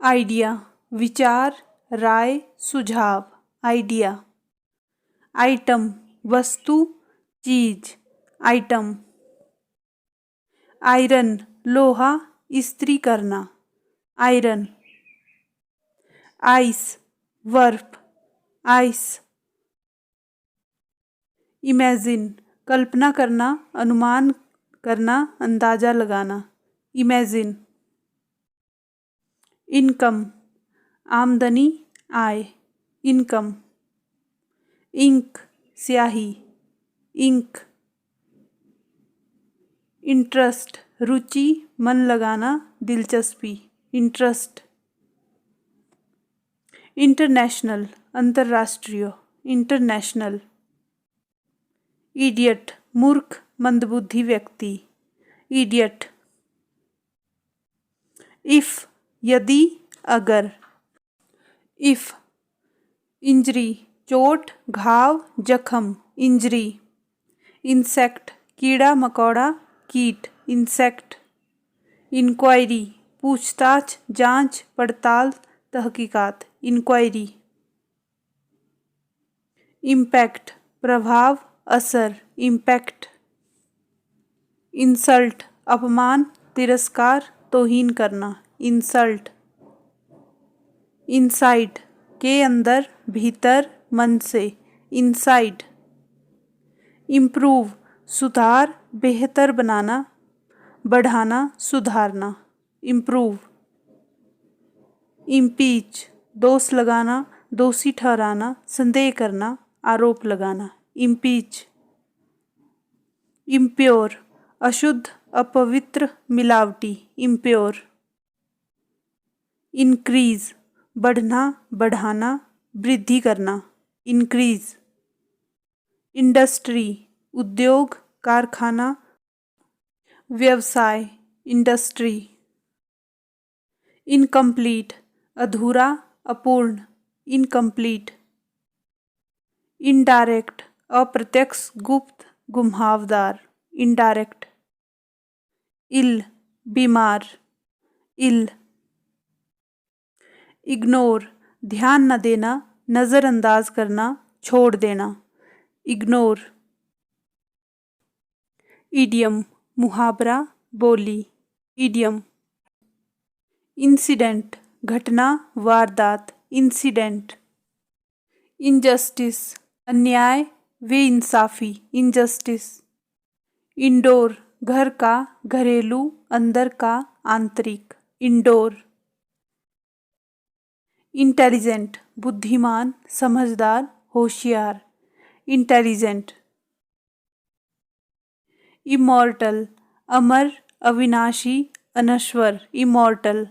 Idea विचार, राय, सुझाव। Idea. Item वस्तु, चीज। आइटम। आयरन लोहा, इस्त्री करना। आयरन। आइस बर्फ। आइस। इमेजिन कल्पना करना, अनुमान करना, अंदाजा लगाना। इमेजिन। इनकम आमदनी, आय। इनकम। इंक स्याही। इंक। इंटरेस्ट रुचि, मन लगाना, दिलचस्पी। इंटरेस्ट। इंटरनेशनल अंतर्राष्ट्रीय। इंटरनेशनल। इडियट मूर्ख, मंदबुद्धि व्यक्ति। इडियट। इफ यदि, अगर। इफ। इंजरी चोट, घाव, जख्म। इंजरी। इंसेक्ट कीड़ा मकोड़ा, कीट। इंसेक्ट। इंक्वायरी पूछताछ, जांच पड़ताल, तहकीकात। इंक्वायरी। इम्पैक्ट प्रभाव, असर। इम्पैक्ट। इंसल्ट अपमान, तिरस्कार, तौहीन करना। इंसल्ट। इनसाइड के अंदर, भीतर, मन से। इनसाइड। इम्प्रूव सुधार, बेहतर बनाना, बढ़ाना, सुधारना। इम्प्रूव। इम्पीच दोष लगाना, दोषी ठहराना, संदेह करना, आरोप लगाना। इम्पीच। इम्प्योर अशुद्ध, अपवित्र, मिलावटी। इम्प्योर। इंक्रीज बढ़ना, बढ़ाना, वृद्धि करना। इंक्रीज। इंडस्ट्री उद्योग, कारखाना, व्यवसाय। इंडस्ट्री। इनकम्प्लीट अधूरा, अपूर्ण। इनकम्प्लीट। इनडायरेक्ट अप्रत्यक्ष, गुप्त, घुमावदार। इनडायरेक्ट। इल बीमार। इल। इग्नोर ध्यान न देना, नज़रअंदाज करना, छोड़ देना। इग्नोर। इडियम मुहावरा, बोली। इडियम। इंसिडेंट घटना, वारदात। इंसिडेंट। इनजस्टिस अन्याय, बेइंसाफी। इनजस्टिस। इंडोर घर का, घरेलू, अंदर का, आंतरिक। इंडोर। इंटेलिजेंट बुद्धिमान, समझदार, होशियार। इंटेलिजेंट। इमॉर्टल अमर, अविनाशी, अनश्वर। इमॉर्टल।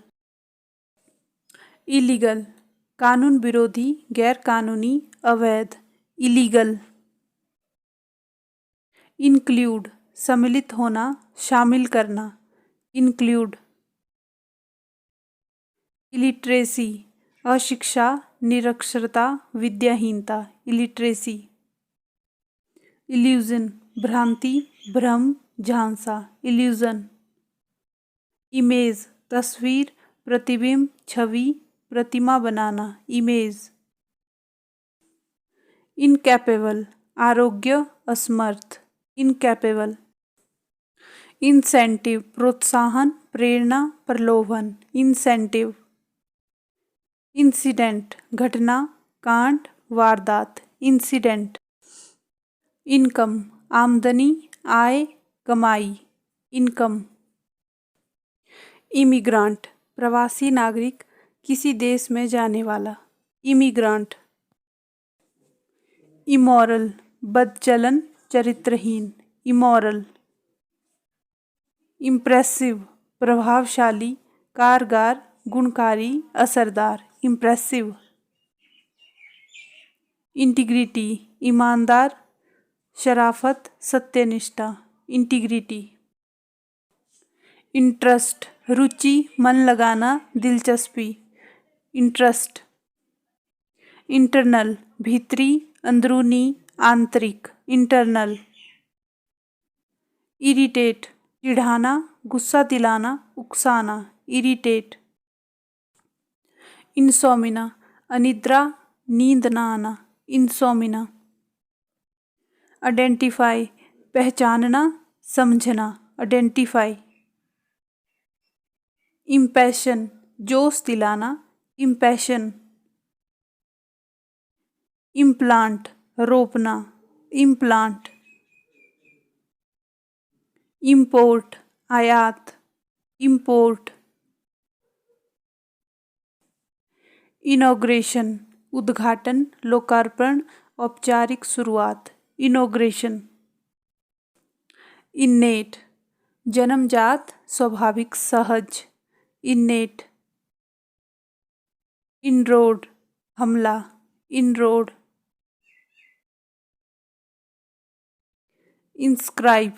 इलीगल कानून विरोधी, गैर कानूनी, अवैध। इलीगल। इंक्लूड सम्मिलित होना, शामिल करना। इंक्लूड। इलिटरेसी अशिक्षा, निरक्षरता, विद्याहीनता। इलिटरेसी। इल्यूजन भ्रांति, भ्रम, झांसा। इल्यूजन। इमेज तस्वीर, प्रतिबिंब, छवि, प्रतिमा बनाना। इमेज। इनकैपेबल आरोग्य, असमर्थ। इनकैपेबल। इंसेंटिव प्रोत्साहन, प्रेरणा, प्रलोभन। इंसेंटिव। इंसिडेंट घटना, कांड, वारदात। इंसिडेंट। इनकम आमदनी, आय, कमाई। इनकम। इमिग्रांट प्रवासी नागरिक, किसी देश में जाने वाला। इमिग्रांट। इमोरल बदचलन, चरित्रहीन। इमोरल। इम्प्रेसिव प्रभावशाली, कारगर, गुणकारी, असरदार। इम्प्रेसिव। इंटीग्रिटी ईमानदार, शराफत, सत्यनिष्ठा। इंटीग्रिटी। इंटरेस्ट रुचि, मन लगाना, दिलचस्पी। इंटरेस्ट। इंटरनल भीतरी, अंदरूनी, आंतरिक। इंटरनल। इरिटेट चिढ़ाना, गुस्सा दिलाना, उकसाना। इरिटेट। इंसोमिना, अनिद्रा, नींद ना आना, इंसोमिना। आइडेंटिफाई, पहचानना, समझना, आइडेंटिफाई। इम्पैशन, जोश दिलाना, इम्पैशन। इम्प्लांट, रोपना, इम्प्लांट। इम्पोर्ट, आयात, इम्पोर्ट। इनॉग्रेशन, उद्घाटन, लोकार्पण, औपचारिक शुरुआत, इनॉग्रेशन। इन्नेट, जन्मजात, स्वाभाविक, सहज, इन्नेट। इनरोड, हमला, इनरोड। इंस्क्राइब,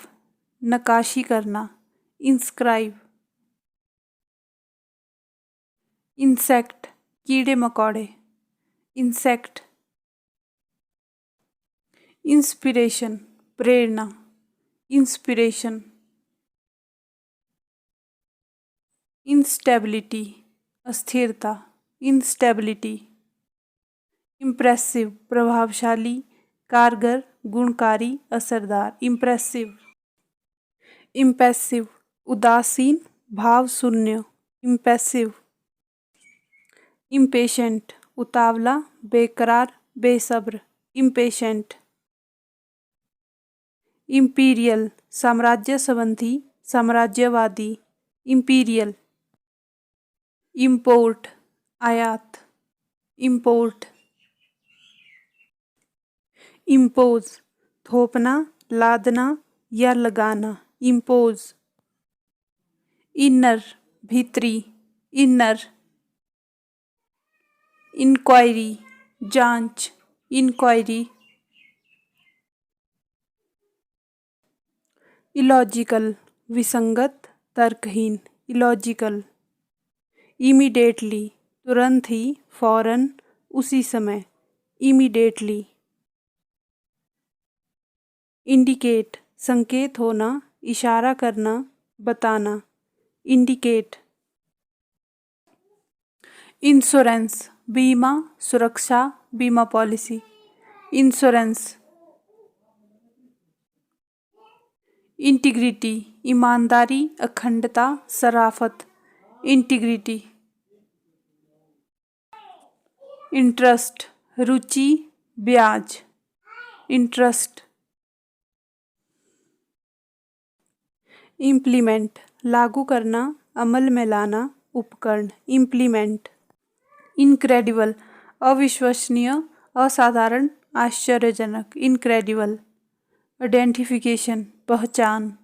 नक्काशी करना, इंस्क्राइब। इंसेक्ट, कीड़े मकोड़े, इंसेक्ट। इंस्पिरेशन, प्रेरणा, इंस्पिरेशन। इंस्टेबिलिटी, अस्थिरता, इंस्टेबिलिटी। इम्प्रेसिव, प्रभावशाली, कारगर, गुणकारी, असरदार, इम्प्रेसिव। इम्पैसिव, उदासीन, भाव शून्य, इम्पैसिव। इम्पेशेंट, उतावला, बेकरार, बेसब्र, इम्पेशेंट। इम्पीरियल, साम्राज्य संबंधी, साम्राज्यवादी, इम्पीरियल। इम्पोर्ट, आयात, इम्पोर्ट। इम्पोज, थोपना, लादना या लगाना, इम्पोज। इनर, भीतरी, इनर। इंक्वायरी, जांच, इंक्वायरी। इलॉजिकल, विसंगत, तर्कहीन, इलॉजिकल। इमीडिएटली, तुरंत ही, फौरन, उसी समय, इमीडिएटली। इंडिकेट, संकेत होना, इशारा करना, बताना, इंडिकेट। इंश्योरेंस, बीमा, सुरक्षा, बीमा पॉलिसी, इंश्योरेंस। इंटीग्रिटी, ईमानदारी, अखंडता, शराफत, इंटीग्रिटी। इंटरेस्ट, रुचि, ब्याज, इंटरेस्ट। इम्प्लीमेंट, लागू करना, अमल में लाना, उपकरण, इम्प्लीमेंट। इनक्रेडिबल, अविश्वसनीय, असाधारण, आश्चर्यजनक, इनक्रेडिबल। आइडेंटिफिकेशन, पहचान,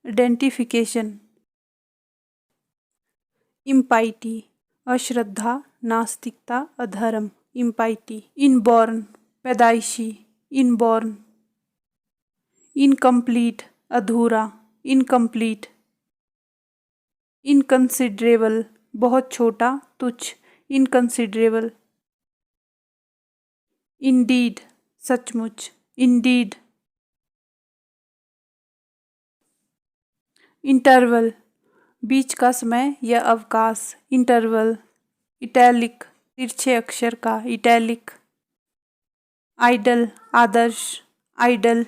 आइडेंटिफिकेशन। इम्पाइटी, अश्रद्धा, नास्तिकता, अधर्म, इम्पाइटी। इनबॉर्न, पैदाइशी, इनबॉर्न। इनकम्प्लीट, अधूरा, इनकम्प्लीट। इनकंसिडरेबल, बहुत छोटा, तुच्छ, इनकंसिडरेबल। इंडीड, सचमुच, इंडीड। इंटरवल, बीच का समय या अवकाश, इंटरवल। इटैलिक, तिरछे अक्षर का, इटैलिक। आइडल, आदर्श, आइडल।